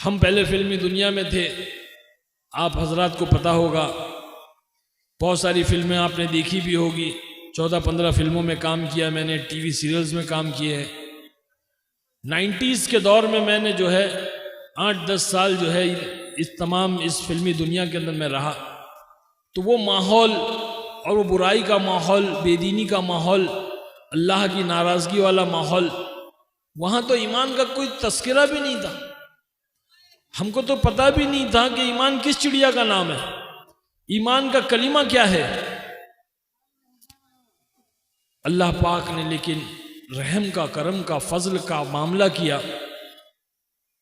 हम पहले फिल्मी दुनिया में थे, आप हजरात को पता होगा, बहुत सारी फिल्में आपने देखी भी होगी। 14-15 फिल्मों में काम किया मैंने, टीवी सीरियल्स में काम किए हैं। 90s के दौर में मैंने जो है 8-10 साल जो है इस फिल्मी दुनिया के अंदर मैं रहा। तो वो माहौल और वो बुराई का माहौल, बेदीनी का माहौल, अल्लाह की नाराज़गी वाला माहौल, वहाँ तो ईमान का कोई तस्करा भी नहीं था। हमको तो पता भी नहीं था कि ईमान किस चिड़िया का नाम है, ईमान का कलीमा क्या है। अल्लाह पाक ने लेकिन रहम का, करम का, फजल का मामला किया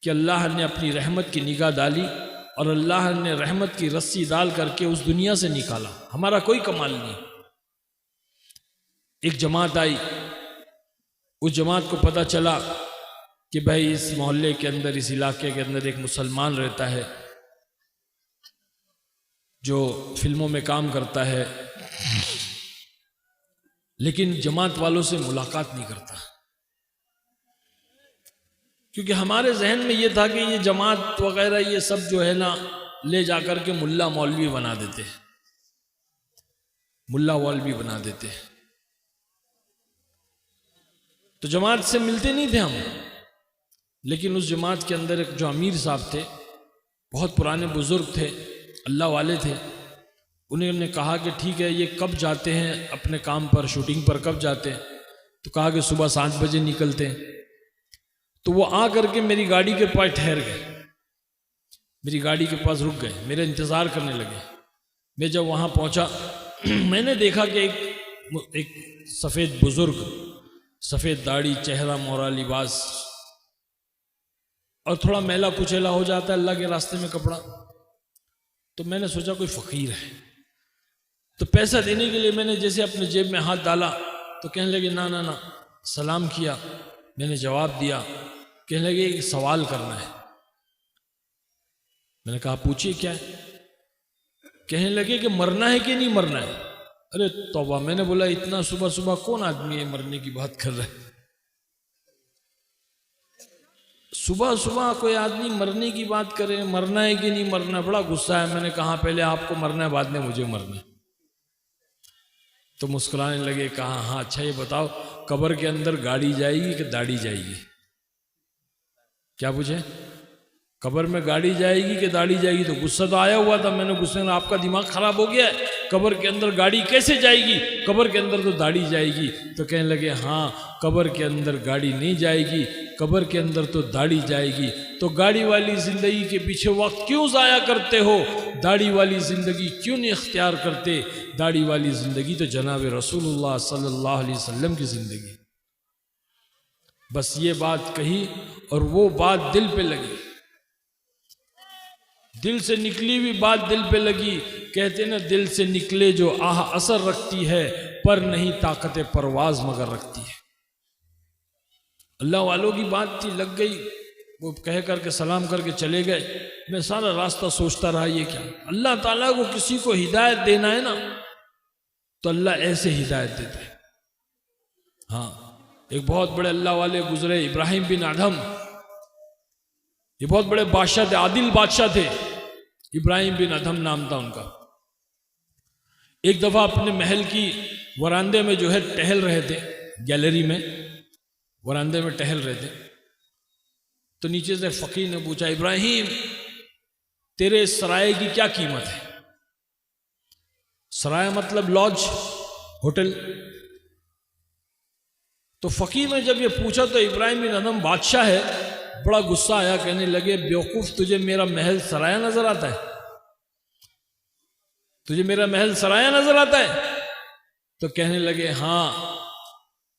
कि अल्लाह ने अपनी रहमत की निगाह डाली और अल्लाह ने रहमत की रस्सी डाल करके उस दुनिया से निकाला। हमारा कोई कमाल नहीं। एक जमात आई, उस जमात को पता चला कि भाई इस मोहल्ले के अंदर, इस इलाके के अंदर एक मुसलमान रहता है जो फिल्मों में काम करता है, लेकिन जमात वालों से मुलाकात नहीं करता। क्योंकि हमारे जहन में ये था कि ये जमात वगैरह ये सब जो है ना ले जाकर के मुल्ला मौलवी बना देते हैं, मुल्ला मौलवी बना देते हैं। तो जमात से मिलते नहीं थे हम। लेकिन उस जमात के अंदर एक जो अमीर साहब थे, बहुत पुराने बुजुर्ग थे, अल्लाह वाले थे, उन्होंने कहा कि ठीक है, ये कब जाते हैं अपने काम पर, शूटिंग पर कब जाते हैं? तो कहा कि सुबह 7 बजे निकलते हैं। तो वो आ करके मेरी गाड़ी के पास ठहर गए, मेरी गाड़ी के पास रुक गए, मेरा इंतज़ार करने लगे। मैं जब वहाँ पहुँचा मैंने देखा कि एक सफ़ेद बुजुर्ग, सफ़ेद दाढ़ी, चेहरा मोहरा, लिबास, और थोड़ा मैला कुचैला हो जाता है अल्लाह के रास्ते में कपड़ा। तो मैंने सोचा कोई फ़कीर है। तो पैसा देने के लिए मैंने जैसे अपने जेब में हाथ डाला तो कहने लगे ना ना ना, सलाम किया, मैंने जवाब दिया। कहने लगे एक सवाल करना है। मैंने कहा पूछिए क्या है? कहने लगे कि मरना है कि नहीं मरना है? अरे तौबा, मैंने बोला इतना सुबह सुबह कौन आदमी है मरने की बात कर रहा है? सुबह सुबह कोई आदमी मरने की बात करे, मरना है कि नहीं मरना? बड़ा गुस्सा है। मैंने कहा पहले आपको मरना है, बाद में मुझे मरना है। तो मुस्कुराने लगे, कहा हाँ अच्छा ये बताओ, कब्र के अंदर गाड़ी जाएगी कि दाढ़ी जाएगी? क्या पूछे? कब्र में गाड़ी जाएगी कि दाढ़ी जाएगी? तो गुस्सा तो आया हुआ था। मैंने गुस्से में, आपका दिमाग खराब हो गया है, कब्र के अंदर गाड़ी कैसे जाएगी? कब्र के अंदर तो दाढ़ी जाएगी। तो कहने लगे हाँ, कब्र के अंदर गाड़ी नहीं जाएगी, कब्र के अंदर तो दाढ़ी जाएगी। तो गाड़ी वाली ज़िंदगी के पीछे वक्त क्यों ज़ाया करते हो? दाढ़ी वाली ज़िंदगी क्यों नहीं इख्तियार करते? दाढ़ी वाली ज़िंदगी तो जनाब रसूलुल्लाह सल्लल्लाहु अलैहि वसल्लम की ज़िंदगी। बस ये बात कही और वो बात दिल पे लगी, दिल से निकली हुई बात दिल पे लगी। कहते ना, दिल से निकले जो आह असर रखती है, पर नहीं ताकत परवाज मगर रखती है। अल्लाह वालों की बात थी, लग गई। वो कह करके सलाम करके चले गए। मैं सारा रास्ता सोचता रहा ये क्या? अल्लाह ताला को किसी को हिदायत देना है ना, तो अल्लाह ऐसे हिदायत देता है। हाँ, एक बहुत बड़े अल्लाह वाले गुजरे, इब्राहिम बिन अदहम। ये बहुत बड़े बादशाह थे, आदिल बादशाह थे। इब्राहिम बिन अदहम नाम था उनका। एक दफा अपने महल की वरांदे में जो है टहल रहे थे, गैलरी में वरांदे में टहल रहे थे। तो नीचे से फकीर ने पूछा, इब्राहिम तेरे सराय की क्या कीमत है? सराय मतलब लॉज, होटल। तो फकीर ने जब ये पूछा तो इब्राहिम बिन अदहम बादशाह है, बड़ा गुस्सा आया। कहने लगे, बेवकूफ, तुझे मेरा महल सराया नजर आता है? तुझे मेरा महल सराया नजर आता है? तो कहने लगे हाँ,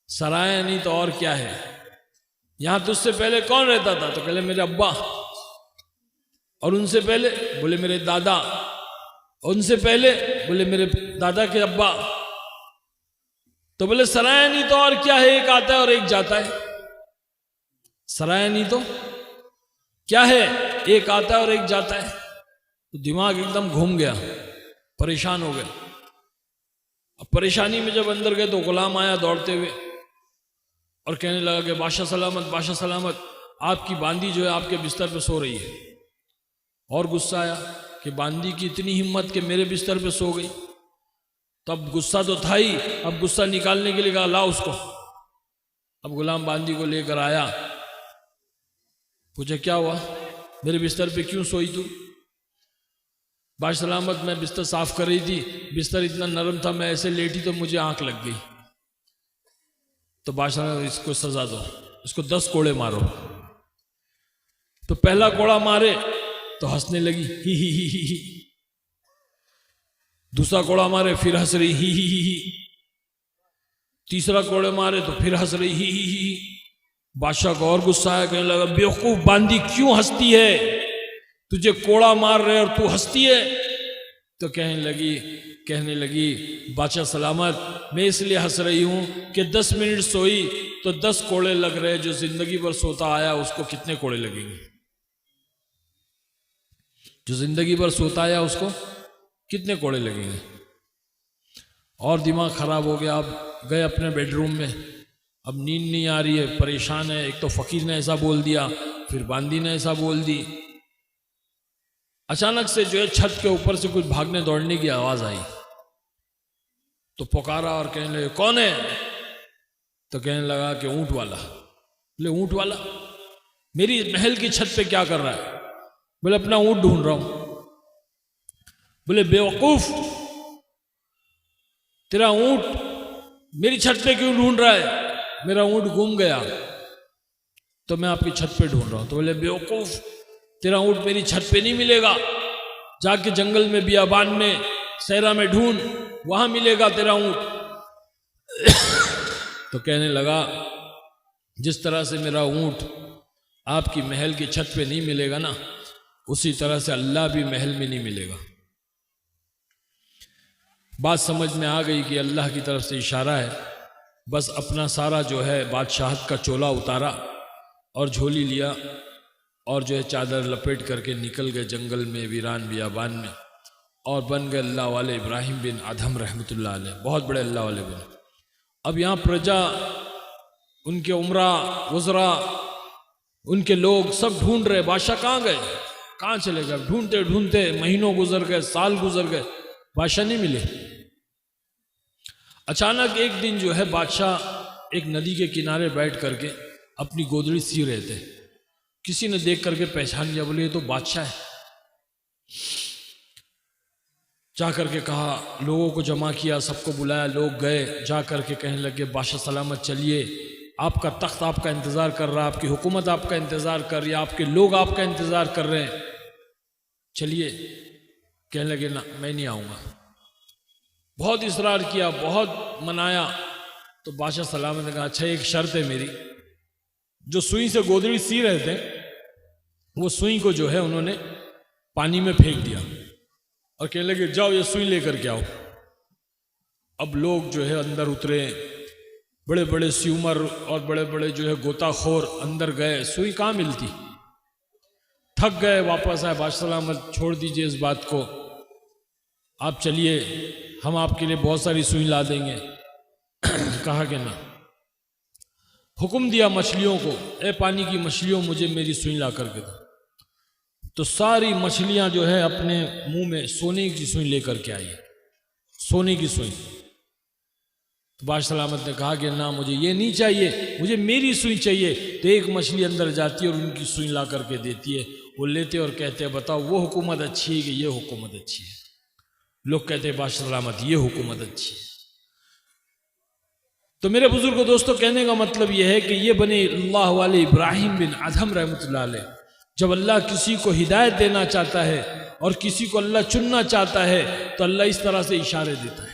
सराया नहीं तो और क्या है। यहां तुझसे पहले कौन रहता था? तो कहले मेरे अब्बा। और उनसे पहले? बोले मेरे दादा। उनसे पहले? बोले मेरे दादा के अब्बा। तो बोले सराया नहीं तो और क्या है, एक आता है और एक जाता है। सराया नहीं तो क्या है, एक आता है और एक जाता है। तो दिमाग एकदम घूम गया, परेशान हो गए। अब परेशानी में जब अंदर गए तो गुलाम आया दौड़ते हुए और कहने लगा कि बादशाह सलामत, बादशाह सलामत, आपकी बांदी जो है आपके बिस्तर पे सो रही है। और गुस्सा आया कि बांदी की इतनी हिम्मत कि मेरे बिस्तर पे सो गई। तब गुस्सा तो था ही, अब गुस्सा निकालने के लिए कहा ला उसको। अब गुलाम बांदी को लेकर आया, पूछा क्या हुआ, मेरे बिस्तर पे क्यों सोई तू? बादशाह सलामत मैं बिस्तर साफ कर रही थी, बिस्तर इतना नरम था, मैं ऐसे लेटी तो मुझे आंख लग गई। तो बादशाह ने इसको सजा दो, इसको 10 कोड़े मारो। तो पहला कोड़ा मारे तो हंसने लगी, ही। दूसरा कोड़ा मारे फिर हंस रही, ही। तीसरा कोड़े मारे तो फिर हंस रही, ही। बादशाह को और गुस्सा आया, कहने लगा बेवकूफ बांदी क्यों हंसती है, तुझे कोड़ा मार रहे और तू हंसती है। तो कहने लगी बादशाह सलामत मैं इसलिए हंस रही हूं कि 10 मिनट सोई तो 10 कोड़े लग रहे, जो जिंदगी भर सोता आया उसको कितने कोड़े लगेंगे? जो जिंदगी भर सोता आया उसको कितने कोड़े लगेंगे? और दिमाग खराब हो गया। अब गए अपने बेडरूम में, अब नींद नहीं आ रही है, परेशान है। एक तो फकीर ने ऐसा बोल दिया, फिर बांदी ने ऐसा बोल दी। अचानक से जो है छत के ऊपर से कुछ भागने दौड़ने की आवाज आई। तो पुकारा और कहने लगे कौन है? तो कहने लगा कि ऊंट वाला। बोले ऊंट वाला मेरी महल की छत पे क्या कर रहा है? बोले अपना ऊंट ढूंढ रहा हूं। बोले बेवकूफ, तेरा ऊंट मेरी छत पे क्यों ढूंढ रहा है? मेरा ऊंट गुम गया तो मैं आपकी छत पे ढूंढ रहा हूं। तो बोले बेवकूफ, तेरा ऊंट मेरी छत पे नहीं मिलेगा, जाके जंगल में बियाबान में सहरा में ढूंढ, वहां मिलेगा तेरा ऊंट। तो कहने लगा जिस तरह से मेरा ऊंट आपकी महल की छत पे नहीं मिलेगा ना, उसी तरह से अल्लाह भी महल में नहीं मिलेगा। बात समझ में आ गई कि अल्लाह की तरफ से इशारा है। बस अपना सारा जो है बादशाहत का चोला उतारा और झोली लिया और जो है चादर लपेट करके निकल गए जंगल में, वीरान बियाबान में, और बन गए अल्लाह वाले इब्राहिम बिन अदहम रहमतुल्लाह अलैह, बहुत बड़े अल्लाह वाले बने। अब यहाँ प्रजा, उनके उमरा वज़रा, उनके लोग सब ढूंढ रहे बादशाह कहाँ गए, कहाँ चले गए। ढूंढते ढूंढते महीनों गुजर गए, साल गुजर गए, बादशाह नहीं मिले। अचानक एक दिन जो है बादशाह एक नदी के किनारे बैठ करके अपनी गोदड़ी सी रहे थे। किसी ने देख करके पहचान लिया, बोले ये तो बादशाह है। जा करके कहा, लोगों को जमा किया, सबको बुलाया, लोग गए, जा करके कहने लगे बादशाह सलामत चलिए, आपका तख्त आपका इंतजार कर रहा है, आपकी हुकूमत आपका इंतजार कर रही है, आपके लोग आपका इंतजार कर रहे हैं, चलिए। कहने लगे ना मैं नहीं आऊँगा। बहुत इसरार किया, बहुत मनाया। तो बादशाह सलामत ने कहा अच्छा एक शर्त है मेरी। जो सुई से गोदड़ी सी रहे थे वो सुई को जो है उन्होंने पानी में फेंक दिया और कहने लगे जाओ ये सुई लेकर के आओ। अब लोग जो है अंदर उतरे, बड़े बड़े स्यूमर और बड़े बड़े जो है गोताखोर अंदर गए, सुई कहाँ मिलती, थक गए, वापस आए। बादशाह सलामत छोड़ दीजिए इस बात को, आप चलिए, हम आपके लिए बहुत सारी सुई ला देंगे। कहा कि ना, हुक्म दिया मछलियों को, ए पानी की मछलियों मुझे मेरी सुई ला करके दो। तो सारी मछलियां जो है अपने मुंह में सोने की सुई लेकर के आई, सोने की सुई। तो बादशाह सलामत ने कहा कि ना मुझे ये नहीं चाहिए, मुझे मेरी सुई चाहिए। तो एक मछली अंदर जाती है और उनकी सुई ला करके देती है। वो लेते और कहते हैं बताओ वो हुकूमत अच्छी है कि ये हुकूमत अच्छी है? लोग कहते हैं बादशाह सलामत ये हुकूमत अच्छी है। तो मेरे बुजुर्ग दोस्तों कहने का मतलब यह है कि ये बने अल्लाह वाले इब्राहिम बिन अदहम रहमतुल्लाह अलैह, जब अल्लाह किसी को हिदायत देना चाहता है और किसी को अल्लाह चुनना चाहता है तो अल्लाह इस तरह से इशारे देता है।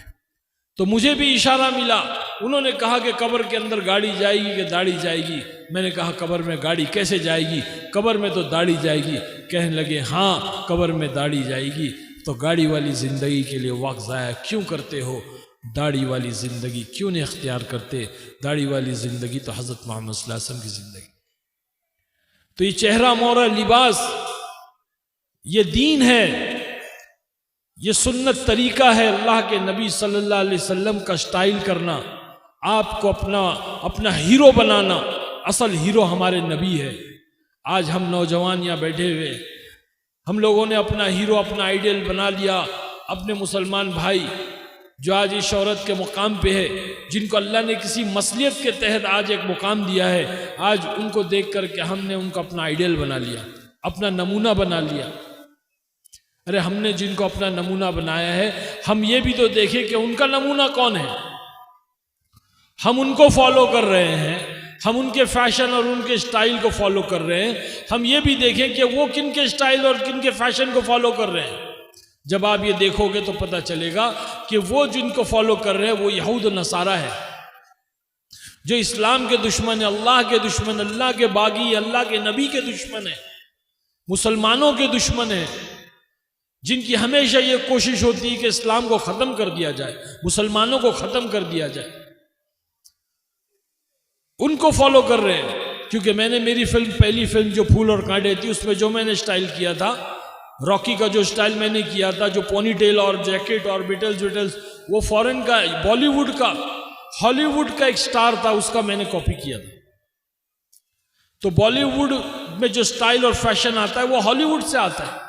तो मुझे भी इशारा मिला, उन्होंने कहा कि कब्र के अंदर गाड़ी जाएगी कि दाढ़ी जाएगी। मैंने कहा कब्र में गाड़ी कैसे जाएगी, कब्र में तो दाढ़ी जाएगी। कहने लगे हाँ कब्र में दाढ़ी जाएगी। तो गाड़ी वाली जिंदगी के लिए वक्त ज़ाया क्यों करते हो, दाढ़ी वाली ज़िंदगी क्यों नहीं अख्तियार करते? दाढ़ी वाली ज़िंदगी तो हज़रत मोहम्मद सल्लल्लाहु अलैहि वसल्लम की ज़िंदगी। तो ये चेहरा मोहरा लिबास ये दीन है, ये सुन्नत तरीका है अल्लाह के नबी सल्लल्लाहु अलैहि वसल्लम का स्टाइल करना, आपको अपना हीरो बनाना। असल हीरो हमारे नबी है। आज हम नौजवान यहाँ बैठे हुए हम लोगों ने अपना हीरो, अपना आइडियल बना लिया। अपने मुसलमान भाई जो आज इस शोहरत के मुकाम पे है, जिनको अल्लाह ने किसी मसलियत के तहत आज एक मुकाम दिया है, आज उनको देख करके हमने उनको अपना आइडियल बना लिया, अपना नमूना बना लिया। अरे हमने जिनको अपना नमूना बनाया है, हम ये भी तो देखें कि उनका नमूना कौन है। हम उनको फॉलो कर रहे हैं, हम उनके फैशन और उनके स्टाइल को फॉलो कर रहे हैं। हम ये भी देखें कि वो किन के स्टाइल और किन के फैशन को फॉलो कर रहे हैं। जब आप ये देखोगे तो पता चलेगा कि वो जिनको फॉलो कर रहे हैं वो यहूद और नसारा है, जो इस्लाम के दुश्मन है, अल्लाह के दुश्मन, अल्लाह के बागी, अल्लाह के नबी के दुश्मन है, मुसलमानों के दुश्मन है, जिनकी हमेशा ये कोशिश होती है कि इस्लाम को ख़त्म कर दिया जाए, मुसलमानों को ख़त्म कर दिया जाए। उनको फॉलो कर रहे हैं। क्योंकि मैंने मेरी फिल्म, पहली फिल्म जो फूल और कांटे थी, उसमें जो मैंने स्टाइल किया था, रॉकी का जो स्टाइल मैंने किया था, जो पोनी टेल और जैकेट और बिटल्स, वो फॉरेन का, बॉलीवुड का, हॉलीवुड का एक स्टार था, उसका मैंने कॉपी किया था। तो बॉलीवुड में जो स्टाइल और फैशन आता है वो हॉलीवुड से आता है।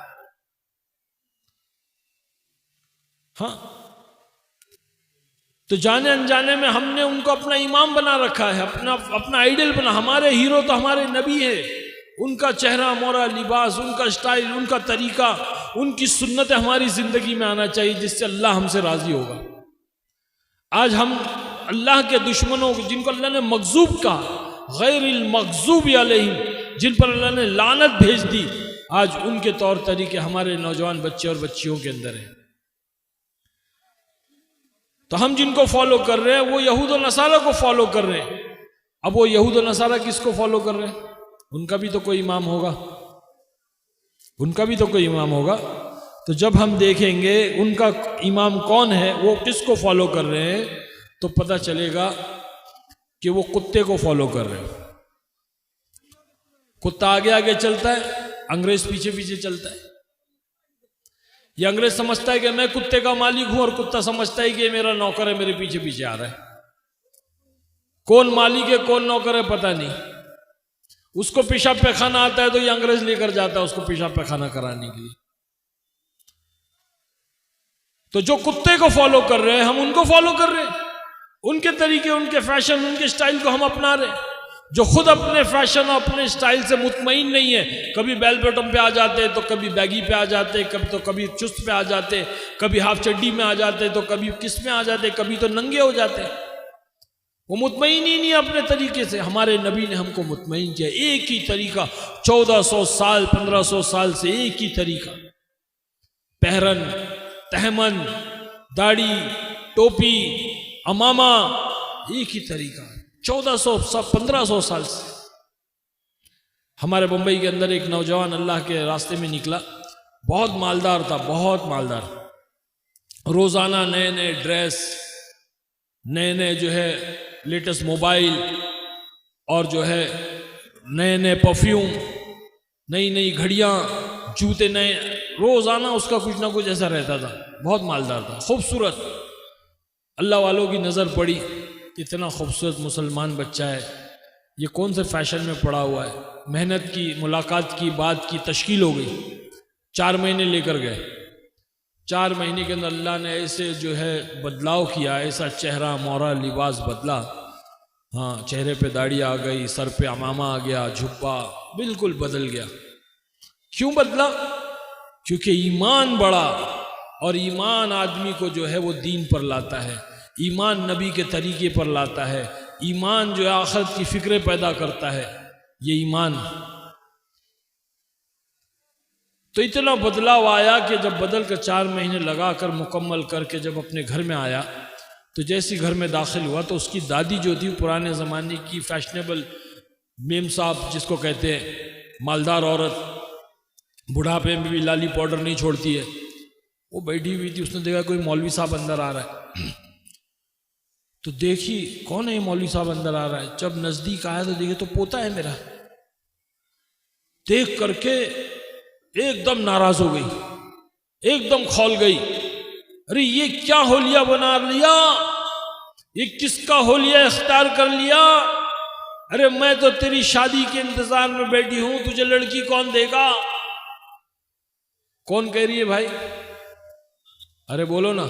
हाँ, तो जाने अनजाने में हमने उनको अपना इमाम बना रखा है, अपना आइडियल बना। हमारे हीरो तो हमारे नबी है, उनका चेहरा मोरा, लिबास, उनका स्टाइल, उनका तरीका, उनकी सुन्नतें हमारी जिंदगी में आना चाहिए, जिससे अल्लाह हमसे राजी होगा। आज हम अल्लाह के दुश्मनों, जिनको अल्लाह ने मगजूब कहा, गैरिल मगजूब अलैहिम, जिन पर अल्लाह ने लानत भेज दी, आज उनके तौर तरीके हमारे नौजवान बच्चे और बच्चियों के अंदर है। तो हम जिनको फॉलो कर रहे हैं वो यहूद और नसारा को फॉलो कर रहे हैं। अब वो यहूद और नसारा किसको फॉलो कर रहे हैं? उनका भी तो कोई इमाम होगा, उनका भी तो कोई इमाम होगा। तो जब हम देखेंगे उनका इमाम कौन है, वो किसको फॉलो कर रहे हैं, तो पता चलेगा कि वो कुत्ते को फॉलो कर रहे हैं। कुत्ता आगे आगे चलता है, अंग्रेज पीछे पीछे चलता है। ये अंग्रेज समझता है कि मैं कुत्ते का मालिक हूं, और कुत्ता समझता है कि मेरा नौकर है, मेरे पीछे पीछे आ रहा है। कौन मालिक है कौन नौकर है पता नहीं। उसको पेशाब पैखाना आता है तो ये अंग्रेज लेकर जाता है उसको पेशाब पैखाना कराने के लिए। तो जो कुत्ते को फॉलो कर रहे हैं हम उनको फॉलो कर रहे हैं, उनके तरीके, उनके फैशन, उनके स्टाइल को हम अपना रहे हैं। जो खुद अपने फैशन और अपने स्टाइल से मुतमईन नहीं है, कभी बेल बॉटम पे आ जाते तो कभी बैगी पे आ जाते, कभी चुस्त पे आ जाते, कभी हाफ चड्डी में आ जाते, तो कभी किस में आ जाते, कभी तो नंगे हो जाते। वो मुतमईन ही नहीं अपने तरीके से। हमारे नबी ने हमको मुतमईन किया, एक ही तरीका, 1400 साल 1500 साल से एक ही तरीका, पहरन, तहमन, दाढ़ी, टोपी, अमामा, एक ही तरीका, 1500 साल से। हमारे मुंबई के अंदर एक नौजवान अल्लाह के रास्ते में निकला, बहुत मालदार था, बहुत मालदार। रोजाना नए नए ड्रेस, नए नए जो है लेटेस्ट मोबाइल, और जो है नए नए परफ्यूम, नई नई घड़ियां, जूते नए, रोजाना उसका कुछ ना कुछ ऐसा रहता था। बहुत मालदार था, खूबसूरत। अल्लाह वालों की नज़र पड़ी, इतना खूबसूरत मुसलमान बच्चा है, ये कौन से फैशन में पड़ा हुआ है। मेहनत की, मुलाकात की, बात की, तश्कील हो गई। 4 महीने लेकर गए। 4 महीने के अंदर अल्लाह ने ऐसे जो है बदलाव किया, ऐसा चेहरा मोहरा लिबास बदला। हाँ, चेहरे पे दाढ़ी आ गई, सर पे अमामा आ गया, झुब्बा बिल्कुल बदल गया। क्यों बदला? क्योंकि ईमान बढ़ा, और ईमान आदमी को जो है वो दीन पर लाता है, ईमान नबी के तरीके पर लाता है, ईमान जो है आखिरत की फिक्रें पैदा करता है। ये ईमान, तो इतना बदलाव आया कि जब बदल कर 4 महीने लगा कर मुकम्मल करके जब अपने घर में आया, तो जैसी घर में दाखिल हुआ तो उसकी दादी जो थी, पुराने ज़माने की फैशनेबल मेम साहब जिसको कहते हैं, मालदार औरत, बुढ़ापे में भी लाली पाउडर नहीं छोड़ती है, वो बैठी हुई थी। उसने देखा कोई मौलवी साहब अंदर आ रहा है, तो देखी कौन है ये मौलवी साहब अंदर आ रहा है। जब नजदीक आया तो देखे तो पोता है मेरा। देख करके एकदम नाराज हो गई, एकदम खौल गई। अरे ये क्या होलिया बना लिया, ये किसका होलिया इख्तियार कर लिया? अरे मैं तो तेरी शादी के इंतजार में बैठी हूं, तुझे लड़की कौन देगा? कौन कह रही है भाई? अरे बोलो ना।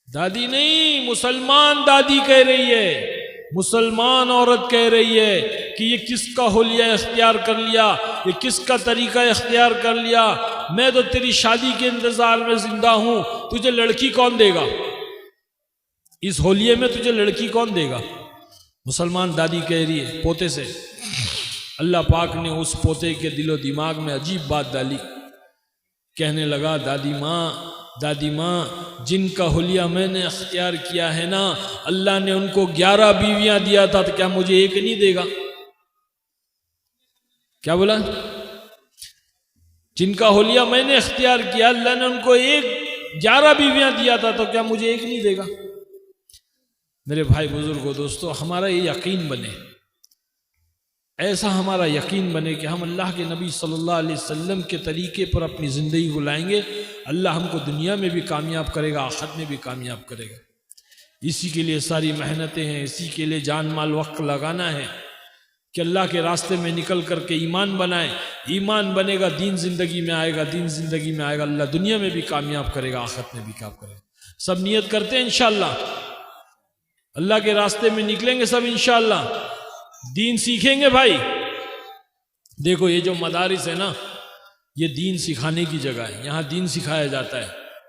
दादी नहीं, मुसलमान दादी कह रही है, मुसलमान औरत कह रही है कि ये किसका हुलिया इख्तियार कर लिया, ये किसका तरीका इख्तियार कर लिया। मैं तो तेरी शादी के इंतजार में जिंदा हूं, तुझे लड़की कौन देगा? इस होलिये में तुझे लड़की कौन देगा? मुसलमान दादी कह रही है पोते से। अल्लाह पाक ने उस पोते के दिलो दिमाग में अजीब बात डाली। कहने लगा, दादी माँ, जिनका हुलिया मैंने अख्तियार किया है ना, अल्लाह ने उनको 11 बीवियां दिया था, तो क्या मुझे एक नहीं देगा? क्या बोला? जिनका हुलिया मैंने अख्तियार किया, अल्लाह ने उनको 11 बीवियां दिया था, तो क्या मुझे एक नहीं देगा? मेरे भाई बुजुर्गों, दोस्तों, हमारा ये यकीन बने, ऐसा हमारा यकीन बने कि हम अल्लाह के नबी सल्लल्लाहु अलैहि वसल्लम के तरीके पर अपनी ज़िंदगी को लाएंगे, अल्लाह हमको दुनिया में भी कामयाब करेगा, आखिरत में भी कामयाब करेगा। इसी के लिए सारी मेहनतें हैं, इसी के लिए जान माल वक्त लगाना है कि अल्लाह के रास्ते में निकल करके ईमान बनाए। ईमान बनेगा, दीन ज़िंदगी में आएगा, दीन ज़िंदगी में आएगा, अल्लाह दुनिया में भी कामयाब करेगा, आखिरत में भी कामयाब करेगा। सब नियत करते हैं इंशाअल्लाह, अल्लाह के रास्ते में निकलेंगे सब इंशाअल्लाह, दीन सीखेंगे। भाई देखो, ये जो मदारिस है ना, ये दीन सिखाने की जगह है, यहाँ दीन सिखाया जाता है।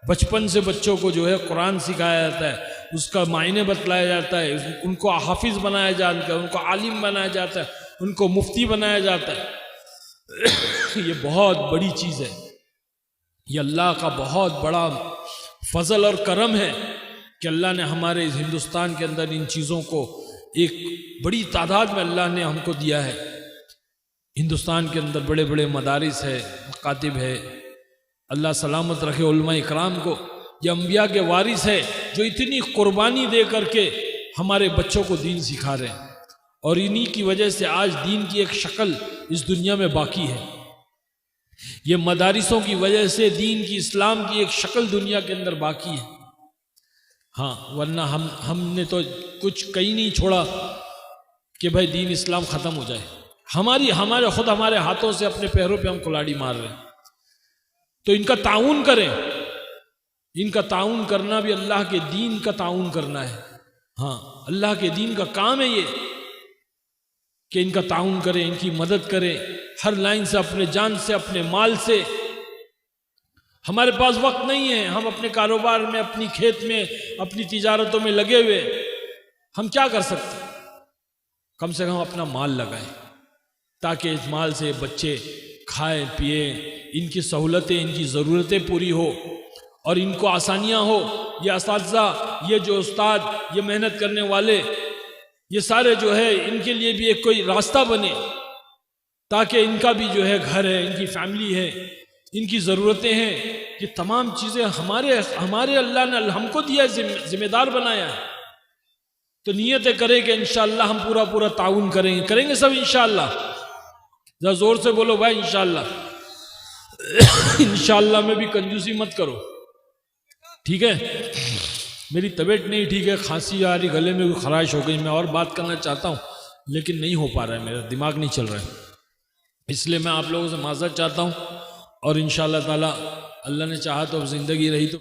बचपन से बच्चों को जो है कुरान सिखाया जाता है, उसका मायने बतलाया जाता है, उनको हाफिज बनाया जाता है, उनको आलिम बनाया जाता है, उनको मुफ्ती बनाया जाता है। ये बहुत बड़ी चीज़ है, ये अल्लाह का बहुत बड़ा फजल और करम है कि अल्लाह ने हमारे इस हिंदुस्तान के अंदर इन चीज़ों को एक बड़ी तादाद में अल्लाह ने हमको दिया है। हिंदुस्तान के अंदर बड़े बड़े मदारिस है, मकातिब है। अल्लाह सलामत रखे उलमा इकराम को। ये अम्बिया के वारिस है जो इतनी कुर्बानी दे करके हमारे बच्चों को दीन सिखा रहे हैं, और इन्हीं की वजह से आज दीन की एक शक्ल इस दुनिया में बाकी है। ये मदारिसों की वजह से दीन की, इस्लाम की एक शक्ल दुनिया के अंदर बाकी है। हाँ, वरना हमने तो कुछ कहीं नहीं छोड़ा कि भाई दीन इस्लाम ख़त्म हो जाए। हमारे हाथों से अपने पैरों पे हम कुल्हाड़ी मार रहे हैं। तो इनका ताउन करें, इनका ताउन करना भी अल्लाह के दीन का ताउन करना है। हाँ, अल्लाह के दीन का काम है ये कि इनका ताउन करें, इनकी मदद करें हर लाइन से, अपने जान से, अपने माल से। हमारे पास वक्त नहीं है, हम अपने कारोबार में, अपनी खेत में, अपनी तिजारतों में लगे हुए, हम क्या कर सकते? कम से कम अपना माल लगाएं ताकि इस माल से बच्चे खाएं पिए, इनकी सहूलतें, इनकी ज़रूरतें पूरी हो और इनको आसानियां हो। ये असातिज़ा, ये जो उस्ताद, ये मेहनत करने वाले, ये सारे जो है, इनके लिए भी एक कोई रास्ता बने ताकि इनका भी जो है घर है, इनकी फैमिली है, इनकी ज़रूरतें हैं। ये तमाम चीज़ें हमारे अल्लाह ने हमको दिया, जिम्मेदार बनाया है। तो नियत करें कि इंशाअल्लाह हम पूरा ताउन करेंगे सब इंशाअल्लाह। जरा जोर से बोलो भाई इंशाअल्लाह। इंशाअल्लाह में भी कंजूसी मत करो, ठीक है? मेरी तबीयत नहीं ठीक है, खांसी आ रही, गले में कोई खराश हो गई। मैं और बात करना चाहता हूँ लेकिन नहीं हो पा रहा है, मेरा दिमाग नहीं चल रहा है, इसलिए मैं आप लोगों से माज़रत चाहता हूँ। और इंशाअल्लाह ताला अल्लाह ने चाहा तो अब ज़िंदगी रही तो